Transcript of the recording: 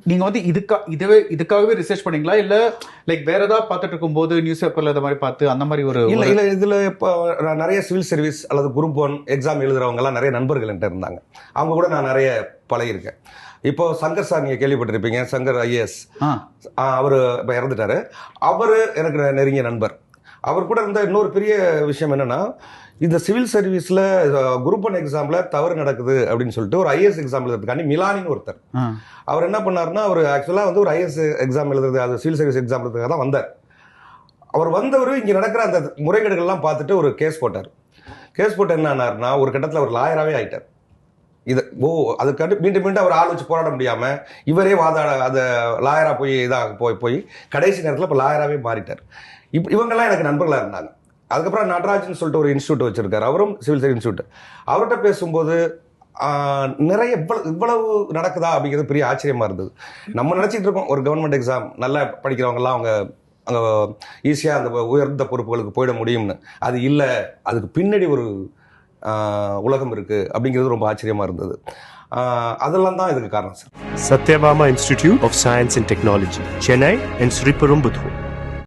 நீங்க வந்து இதுக்காகவே ரிசர்ச் பண்ணீங்களா இல்ல லைக் வேற ஏதாவது பார்த்துட்டு இருக்கும்போது நியூஸ் பேப்பர்ல இந்த மாதிரி பார்த்து அந்த மாதிரி ஒரு இல்ல இதுல இப்போ நான் நிறைய சிவில் சர்வீஸ் அல்லது குரூப் 1 எக்ஸாம் எழுதுறவங்க எல்லாம் நிறைய நண்பர்கள் என்கிட்ட இருந்தாங்க. அவங்க கூட நான் நிறைய பழகிருக்கேன். இப்போ சங்கர் சார் நீங்க கேள்விப்பட்டிருப்பீங்க, சங்கர் ஐஏஎஸ். அவரு இப்ப இறந்துட்டாரு. அவரு எனக்கு நெருங்கிய நண்பர். அவர் கூட இருந்த இன்னொரு பெரிய விஷயம் என்னன்னா, இந்த சிவில் சர்வீஸ்ல குரூப் 1 எக்ஸாம்ல தவறு நடக்குது அப்படின்னு சொல்லிட்டு ஒரு ஐஏஎஸ் எக்ஸாம் எழுதுறதுக்காண்டி மிலானின்னு ஒருத்தர், அவர் என்ன பண்ணாருன்னா, அவர் ஆக்சுவலா வந்து ஒரு ஐஏஎஸ் எக்ஸாம் எழுதுறது, அது சிவில் சர்வீஸ் எக்ஸாம் எழுதுறதுக்காக தான் வந்தார். அவர் வந்தவர் இங்க நடக்கிற அந்த முறைகேடுகள்லாம் பார்த்துட்டு ஒரு கேஸ் போட்டார். கேஸ் போட்டு என்ன ஆனார்னா, ஒரு கட்டத்தில் அவர் லாயராகவே ஆயிட்டார். இது அதுக்காண்டி மீண்டும் மீண்டும் அவர் ஆள் வச்சு போராட முடியாம இவரே அதை லாயரா போய் இதாக போய் கடைசி நேரத்தில் இப்போ லாயராகவே மாறிட்டார். இவங்கெல்லாம் எனக்கு நண்பர்களாக இருந்தாங்க. அதுக்கப்புறம் நடராஜன் சொல்லிட்டு ஒரு இன்ஸ்டியூட் வச்சிருக்காரு, அவரும் சிவில் சர்வீஸ் இன்ஸ்டியூட். அவர்கிட்ட பேசும்போது நிறைய இவ்வளவு நடக்குதா அப்படிங்கிறது பெரிய ஆச்சரியமா இருந்தது. நம்ம நினைச்சிட்டு இருக்கோம் ஒரு கவர்மெண்ட் எக்ஸாம் நல்லா படிக்கிறவங்கலாம் அவங்க அங்கே ஈஸியாக அந்த உயர்ந்த பொறுப்புகளுக்கு போயிட முடியும்னு. அது இல்லை, அதுக்கு பின்னாடி ஒரு உலகம் இருக்கு அப்படிங்கிறது ரொம்ப ஆச்சரியமா இருந்தது. அதெல்லாம் தான் இதுக்கு காரணம் sir. Sathyabama institute of science and technology, Chennai and Sriperumbudur.